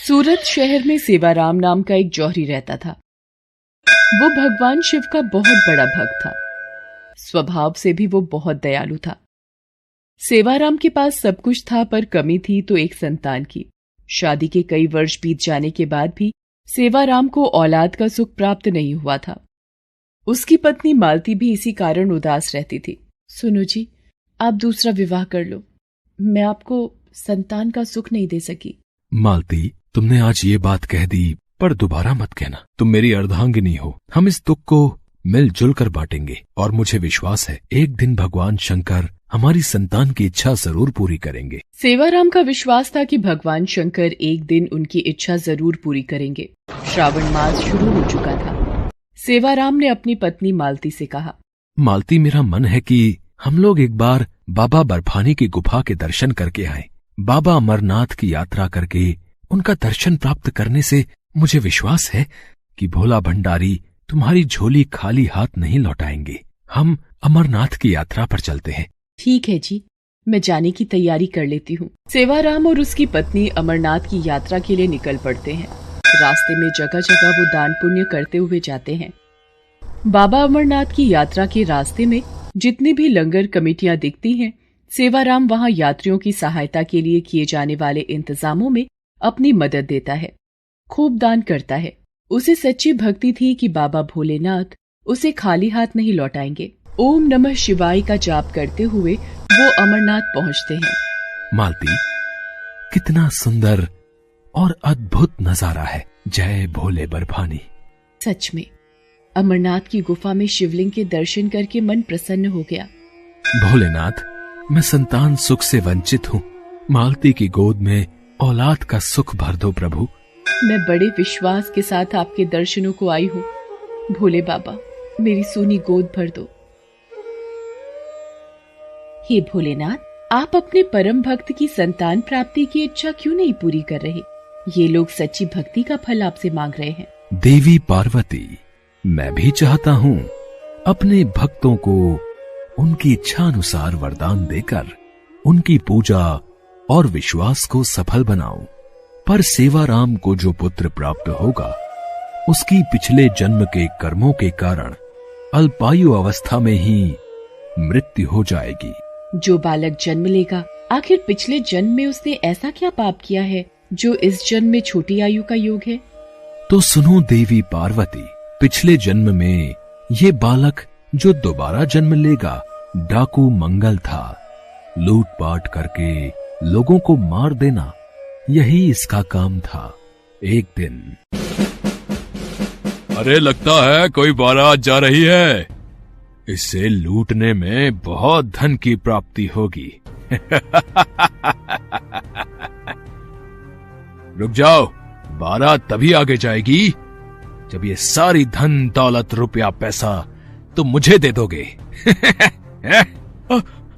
सूरत शहर में सेवाराम नाम का एक जौहरी रहता था। वो भगवान शिव का बहुत बड़ा भक्त था। स्वभाव से भी वो बहुत दयालु था। सेवाराम के पास सब कुछ था, पर कमी थी तो एक संतान की। शादी के कई वर्ष बीत जाने के बाद भी सेवाराम को औलाद का सुख प्राप्त नहीं हुआ था। उसकी पत्नी मालती भी इसी कारण उदास रहती थी। सुनो जी, आप दूसरा विवाह कर लो, मैं आपको संतान का सुख नहीं दे सकी। मालती, तुमने आज ये बात कह दी, पर दोबारा मत कहना। तुम मेरी अर्धांगिनी हो। हम इस दुख को मिलजुल कर बांटेंगे और मुझे विश्वास है एक दिन भगवान शंकर हमारी संतान की इच्छा जरूर पूरी करेंगे। सेवाराम का विश्वास था कि भगवान शंकर एक दिन उनकी इच्छा जरूर पूरी करेंगे। श्रावण मास शुरू हो चुका था। सेवाराम ने अपनी पत्नी मालती से कहा, मालती, मेरा मन है कि हम लोग एक बार बाबा बर्फानी की गुफा के दर्शन करके आए। बाबा अमरनाथ की यात्रा करके उनका दर्शन प्राप्त करने से मुझे विश्वास है कि भोला भंडारी तुम्हारी झोली खाली हाथ नहीं लौटाएंगे। हम अमरनाथ की यात्रा पर चलते हैं। ठीक है जी, मैं जाने की तैयारी कर लेती हूँ। सेवाराम और उसकी पत्नी अमरनाथ की यात्रा के लिए निकल पड़ते हैं। रास्ते में जगह जगह वो दान पुण्य करते हुए जाते हैं। बाबा अमरनाथ की यात्रा के रास्ते में जितनी भी लंगर कमेटियां दिखती हैं, सेवाराम वहां यात्रियों की सहायता के लिए किए जाने वाले इंतजामों में अपनी मदद देता है, खूब दान करता है। उसे सच्ची भक्ति थी कि बाबा भोलेनाथ उसे खाली हाथ नहीं लौटाएंगे। ओम नमः शिवाय का जाप करते हुए वो अमरनाथ पहुंचते हैं। मालती, कितना सुंदर और अद्भुत नजारा है। जय भोले बर्फानी। सच में अमरनाथ की गुफा में शिवलिंग के दर्शन करके मन प्रसन्न हो गया। भोलेनाथ, मैं संतान सुख से वंचित हूँ। मालती की गोद में औलाद का सुख भर दो प्रभु। मैं बड़े विश्वास के साथ आपके दर्शनों को आई हूँ। भोले बाबा, मेरी सोनी गोद भर दो। हे भोलेनाथ, आप अपने परम भक्त की संतान प्राप्ति की इच्छा क्यों नहीं पूरी कर रहे? ये लोग सच्ची भक्ति का फल आपसे मांग रहे हैं। देवी पार्वती, मैं भी चाहता हूँ अपने भक्तों को उनकी इच्छा अनुसार वरदान देकर उनकी पूजा और विश्वास को सफल बनाऊं। पर सेवाराम को जो पुत्र प्राप्त होगा उसकी पिछले जन्म के कर्मों के कारण अल्पायु अवस्था में ही मृत्यु हो जाएगी। जो बालक जन्म लेगा, आखिर पिछले जन्म में उसने ऐसा क्या पाप किया है जो इस जन्म में छोटी आयु का योग है? तो सुनो देवी पार्वती, पिछले जन्म में ये बालक जो दोबारा जन्म लेगा डाकू मंगल था। लूटपाट करके लोगों को मार देना, यही इसका काम था। एक दिन, अरे लगता है कोई बारात जा रही है। इसे लूटने में बहुत धन की प्राप्ति होगी। रुक जाओ, बारात तभी आगे जाएगी जब ये सारी धन दौलत रुपया पैसा तुम मुझे दे दोगे।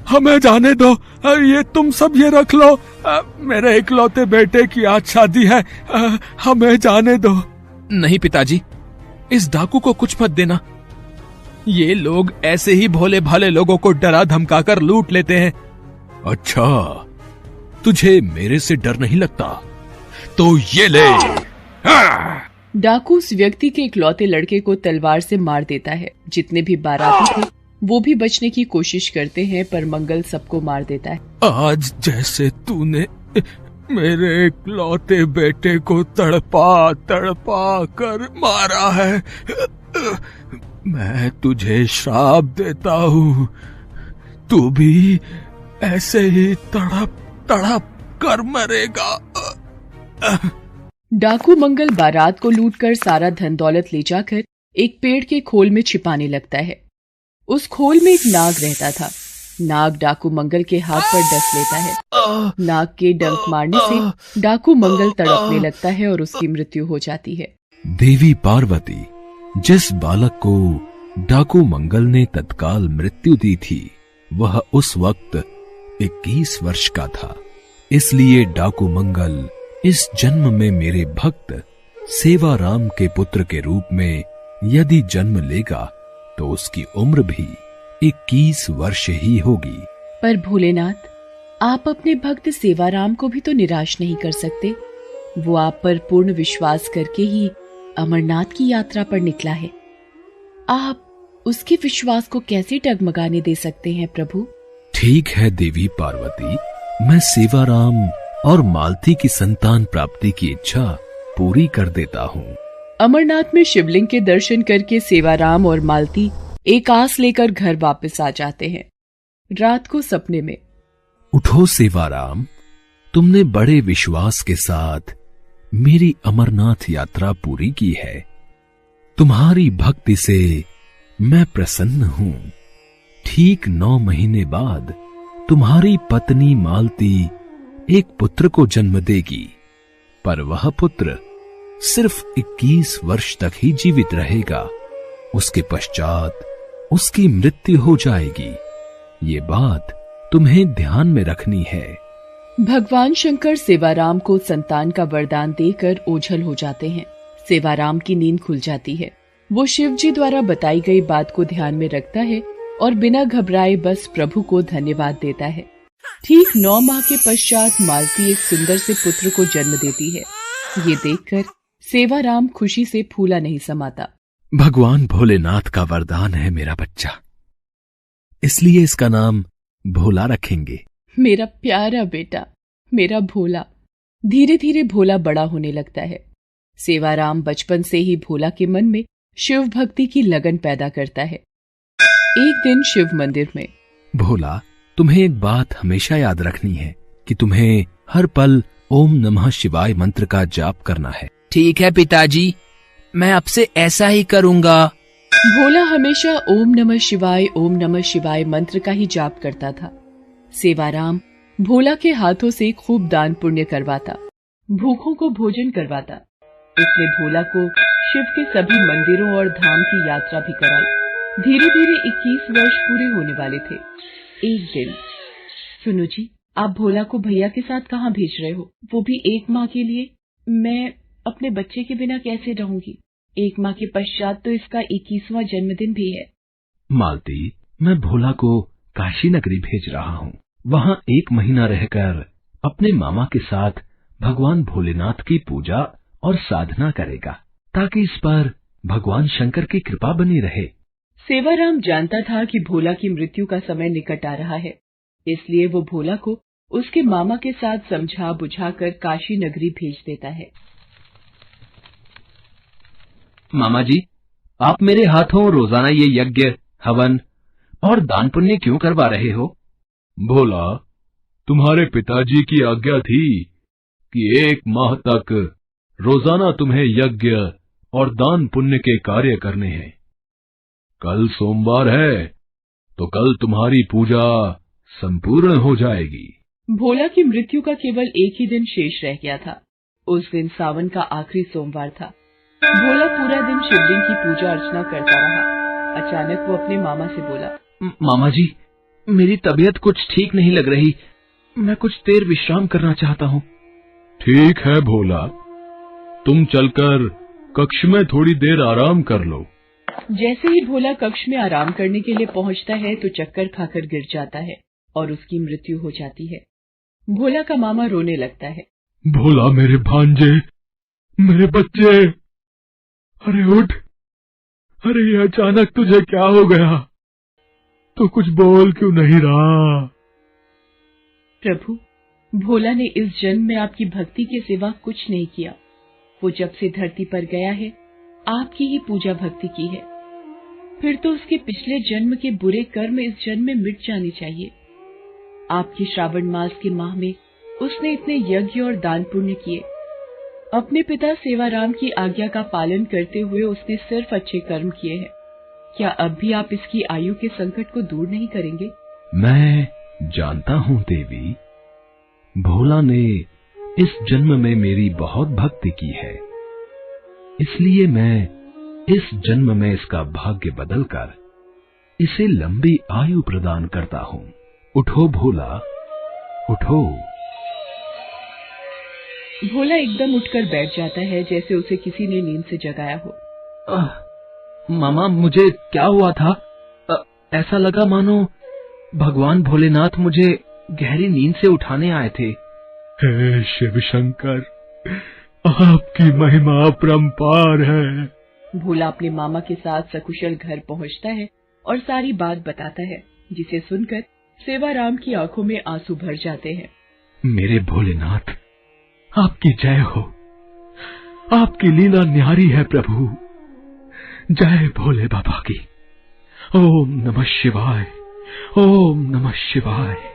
हमें जाने दो, ये तुम सब ये रख लो। मेरे इकलौते बेटे की आज शादी है, हमें जाने दो। नहीं पिताजी, इस डाकू को कुछ मत देना। ये लोग ऐसे ही भोले भाले लोगों को डरा धमकाकर लूट लेते हैं। अच्छा, तुझे मेरे से डर नहीं लगता? तो ये ले। डाकू उस व्यक्ति के इकलौते लड़के को तलवार से मार देता है। जितने भी बाराती थे वो भी बचने की कोशिश करते हैं, पर मंगल सबको मार देता है। आज जैसे तूने मेरे इकलौते बेटे को तड़पा तड़पा कर मारा है, मैं तुझे श्राप देता हूँ। तू भी ऐसे ही तड़प तड़प कर मरेगा। डाकू मंगल बारात को लूटकर सारा धन दौलत ले जाकर एक पेड़ के खोल में छिपाने लगता है। उस खोल में एक नाग रहता था। नाग डाकू मंगल के हाथ पर डस लेता है। नाग के डंक मारने से डाकू मंगल तड़पने लगता है और उसकी मृत्यु हो जाती है। देवी पार्वती, जिस बालक को डाकू मंगल ने तत्काल मृत्यु दी थी वह उस वक्त 21 वर्ष का था। इसलिए डाकू मंगल इस जन्म में मेरे भक्त सेवाराम के पुत्र के रूप में यदि जन्म लेगा तो उसकी उम्र भी 21 वर्ष ही होगी। पर भोलेनाथ, आप अपने भक्त सेवाराम को भी तो निराश नहीं कर सकते। वो आप पर पूर्ण विश्वास करके ही अमरनाथ की यात्रा पर निकला है। आप उसके विश्वास को कैसे डगमगाने दे सकते हैं प्रभु? ठीक है देवी पार्वती, मैं सेवाराम और मालती की संतान प्राप्ति की इच्छा पूरी कर देता हूँ। अमरनाथ में शिवलिंग के दर्शन करके सेवाराम और मालती एक आस लेकर घर वापस आ जाते हैं। रात को सपने में, उठो सेवाराम, तुमने बड़े विश्वास के साथ मेरी अमरनाथ यात्रा पूरी की है। तुम्हारी भक्ति से मैं प्रसन्न हूं। ठीक 9 महीने बाद तुम्हारी पत्नी मालती एक पुत्र को जन्म देगी, पर वह पुत्र सिर्फ 21 वर्ष तक ही जीवित रहेगा। उसके पश्चात उसकी मृत्यु हो जाएगी। ये बात तुम्हें ध्यान में रखनी है। भगवान शंकर सेवाराम को संतान का वरदान देकर ओझल हो जाते हैं। सेवाराम की नींद खुल जाती है। वो शिव जी द्वारा बताई गई बात को ध्यान में रखता है और बिना घबराए बस प्रभु को धन्यवाद देता है। ठीक 9 माह के पश्चात मालती एक सुंदर से पुत्र को जन्म देती है। ये देखकर सेवाराम खुशी से फूला नहीं समाता। भगवान भोलेनाथ का वरदान है मेरा बच्चा, इसलिए इसका नाम भोला रखेंगे। मेरा प्यारा बेटा, मेरा भोला। धीरे धीरे भोला बड़ा होने लगता है। सेवाराम बचपन से ही भोला के मन में शिव भक्ति की लगन पैदा करता है। एक दिन शिव मंदिर में, भोला, तुम्हें एक बात हमेशा याद रखनी है कि तुम्हें हर पल ओम नमः शिवाय मंत्र का जाप करना है। ठीक है पिताजी, मैं अब से ऐसा ही करूंगा। भोला हमेशा ओम नमः शिवाय मंत्र का ही जाप करता था। सेवाराम भोला के हाथों से खूब दान पुण्य करवाता, भूखों को भोजन करवाता। इसने भोला को शिव के सभी मंदिरों और धाम की यात्रा भी कराई। धीरे धीरे 21 वर्ष पूरे होने वाले थे। एक दिन, सुनो जी, आप भोला को भैया के साथ कहाँ भेज रहे हो? वो भी 1 माह के लिए? मैं अपने बच्चे के बिना कैसे रहूंगी? 1 माह के पश्चात तो इसका 21वां जन्मदिन भी है। मालती, मैं भोला को काशी नगरी भेज रहा हूँ। वहाँ 1 महीना रहकर अपने मामा के साथ भगवान भोलेनाथ की पूजा और साधना करेगा, ताकि इस पर भगवान शंकर की कृपा बनी रहे। सेवाराम जानता था कि भोला की मृत्यु का समय निकट आ रहा है, इसलिए वो भोला को उसके मामा के साथ समझा बुझाकर काशी नगरी भेज देता है। मामा जी, आप मेरे हाथों रोजाना ये यज्ञ, हवन और दान पुण्य क्यों करवा रहे हो? भोला, तुम्हारे पिताजी की आज्ञा थी कि 1 माह तक रोजाना तुम्हें यज्ञ और दान पुण्य के कार्य करने हैं। कल सोमवार है, तो कल तुम्हारी पूजा संपूर्ण हो जाएगी। भोला की मृत्यु का केवल एक ही दिन शेष रह गया था। उस दिन सावन का आखिरी सोमवार था। भोला पूरा दिन शिवलिंग की पूजा अर्चना करता रहा। अचानक वो अपने मामा से बोला, मामा जी, मेरी तबीयत कुछ ठीक नहीं लग रही। मैं कुछ देर विश्राम करना चाहता हूँ। ठीक है भोला, तुम चलकर कक्ष में थोड़ी देर आराम कर लो। जैसे ही भोला कक्ष में आराम करने के लिए पहुंचता है तो चक्कर खाकर गिर जाता है और उसकी मृत्यु हो जाती है। भोला का मामा रोने लगता है। भोला मेरे भांजे, मेरे बच्चे, अरे उठ, अरे ये अचानक तुझे क्या हो गया? तो कुछ बोल क्यों नहीं रहा? प्रभु, भोला ने इस जन्म में आपकी भक्ति के सिवा कुछ नहीं किया। वो जब से धरती पर गया है, आपकी ही पूजा भक्ति की है। फिर तो उसके पिछले जन्म के बुरे कर्म इस जन्म में मिट जाने चाहिए। आपके श्रावण मास के माह में उसने इतने यज्ञ और दान पुण्य किए। अपने पिता सेवाराम की आज्ञा का पालन करते हुए उसने सिर्फ अच्छे कर्म किए हैं। क्या अब भी आप इसकी आयु के संकट को दूर नहीं करेंगे? मैं जानता हूँ देवी, भोला ने इस जन्म में मेरी बहुत भक्ति की है, इसलिए मैं इस जन्म में इसका भाग्य बदलकर इसे लंबी आयु प्रदान करता हूँ। उठो भोला, उठो। भोला एकदम उठकर बैठ जाता है, जैसे उसे किसी ने नींद से जगाया हो। मामा, मुझे क्या हुआ था? ऐसा लगा मानो भगवान भोलेनाथ मुझे गहरी नींद से उठाने आए थे। हे शिव शंकर, आपकी महिमा अपरंपार है। भोला अपने मामा के साथ सकुशल घर पहुंचता है और सारी बात बताता है, जिसे सुनकर सेवाराम की आंखों में आंसू भर जाते हैं। मेरे भोलेनाथ, आपकी जय हो। आपकी लीला न्यारी है प्रभु। जय भोले बाबा की। ओम नमः शिवाय। ओम नमः शिवाय।